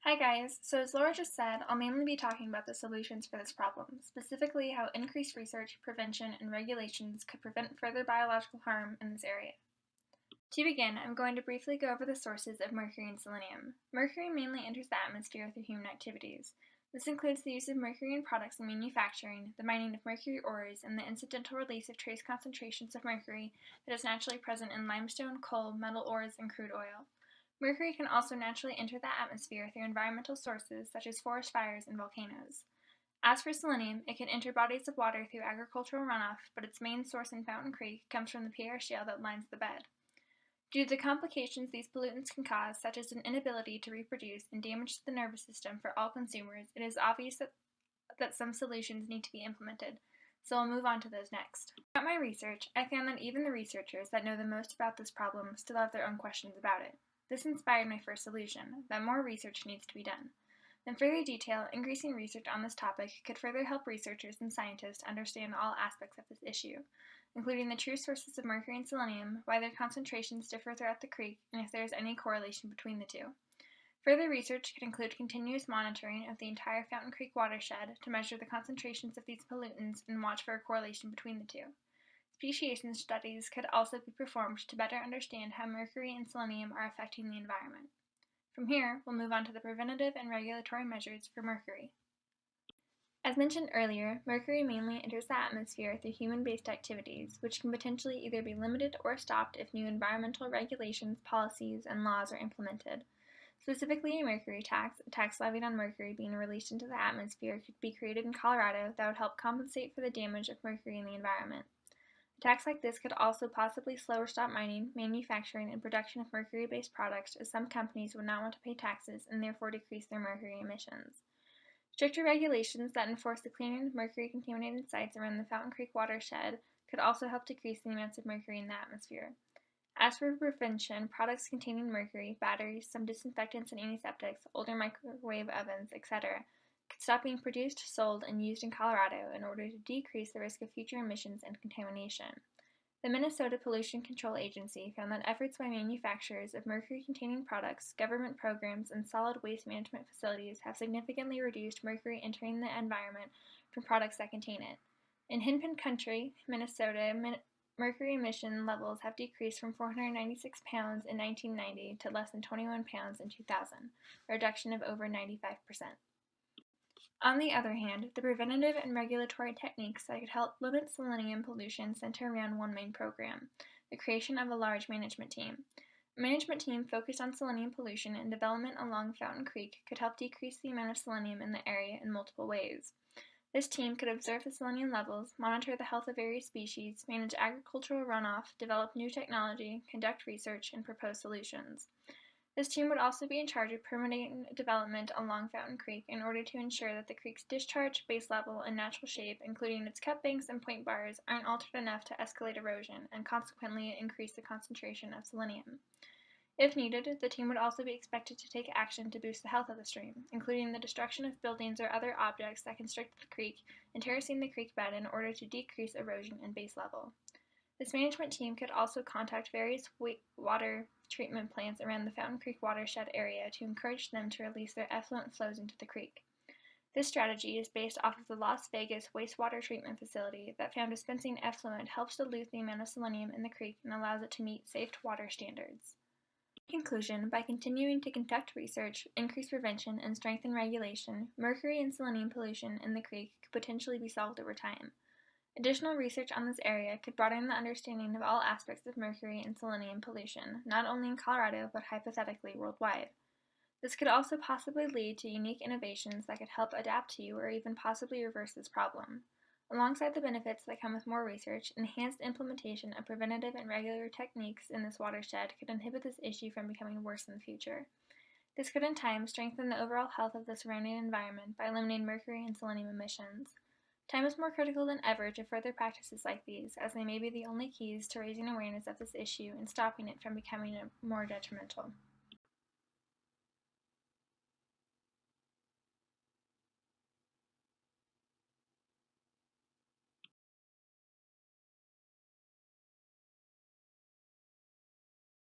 Hi guys, so as Laura just said, I'll mainly be talking about the solutions for this problem, specifically how increased research, prevention, and regulations could prevent further biological harm in this area. To begin, I'm going to briefly go over the sources of mercury and selenium. Mercury mainly enters the atmosphere through human activities. This includes the use of mercury in products in manufacturing, the mining of mercury ores, and the incidental release of trace concentrations of mercury that is naturally present in limestone, coal, metal ores, and crude oil. Mercury can also naturally enter the atmosphere through environmental sources such as forest fires and volcanoes. As for selenium, it can enter bodies of water through agricultural runoff, but its main source in Fountain Creek comes from the Pierre shale that lines the bed. Due to the complications these pollutants can cause, such as an inability to reproduce and damage to the nervous system for all consumers, it is obvious that some solutions need to be implemented, so I'll move on to those next. Throughout my research, I found that even the researchers that know the most about this problem still have their own questions about it. This inspired my first solution, that more research needs to be done. In further detail, increasing research on this topic could further help researchers and scientists understand all aspects of this issue, including the true sources of mercury and selenium, why their concentrations differ throughout the creek, and if there is any correlation between the two. Further research could include continuous monitoring of the entire Fountain Creek watershed to measure the concentrations of these pollutants and watch for a correlation between the two. Speciation studies could also be performed to better understand how mercury and selenium are affecting the environment. From here, we'll move on to the preventative and regulatory measures for mercury. As mentioned earlier, mercury mainly enters the atmosphere through human-based activities, which can potentially either be limited or stopped if new environmental regulations, policies, and laws are implemented. Specifically, a mercury tax, a tax levied on mercury being released into the atmosphere, could be created in Colorado that would help compensate for the damage of mercury in the environment. A tax like this could also possibly slow or stop mining, manufacturing, and production of mercury-based products, as some companies would not want to pay taxes and therefore decrease their mercury emissions. Stricter regulations that enforce the cleaning of mercury-contaminated sites around the Fountain Creek watershed could also help decrease the amounts of mercury in the atmosphere. As for prevention, products containing mercury, batteries, some disinfectants and antiseptics, older microwave ovens, etc., could stop being produced, sold, and used in Colorado in order to decrease the risk of future emissions and contamination. The Minnesota Pollution Control Agency found that efforts by manufacturers of mercury-containing products, government programs, and solid waste management facilities have significantly reduced mercury entering the environment from products that contain it. In Hennepin County, Minnesota, mercury emission levels have decreased from 496 pounds in 1990 to less than 21 pounds in 2000, a reduction of over 95%. On the other hand, the preventative and regulatory techniques that could help limit selenium pollution center around one main program, the creation of a large management team. A management team focused on selenium pollution and development along Fountain Creek could help decrease the amount of selenium in the area in multiple ways. This team could observe the selenium levels, monitor the health of various species, manage agricultural runoff, develop new technology, conduct research, and propose solutions. This team would also be in charge of permitting development along Fountain Creek in order to ensure that the creek's discharge, base level, and natural shape, including its cut banks and point bars, aren't altered enough to escalate erosion and consequently increase the concentration of selenium. If needed, the team would also be expected to take action to boost the health of the stream, including the destruction of buildings or other objects that constrict the creek and terracing the creek bed in order to decrease erosion and base level. This management team could also contact various water treatment plants around the Fountain Creek watershed area to encourage them to release their effluent flows into the creek. This strategy is based off of the Las Vegas wastewater treatment facility that found dispensing effluent helps dilute the amount of selenium in the creek and allows it to meet safe water standards. In conclusion, by continuing to conduct research, increase prevention, and strengthen regulation, mercury and selenium pollution in the creek could potentially be solved over time. Additional research on this area could broaden the understanding of all aspects of mercury and selenium pollution, not only in Colorado, but hypothetically worldwide. This could also possibly lead to unique innovations that could help adapt to or even possibly reverse this problem. Alongside the benefits that come with more research, enhanced implementation of preventative and regular techniques in this watershed could inhibit this issue from becoming worse in the future. This could in time strengthen the overall health of the surrounding environment by eliminating mercury and selenium emissions. Time is more critical than ever to further practices like these, as they may be the only keys to raising awareness of this issue and stopping it from becoming more detrimental.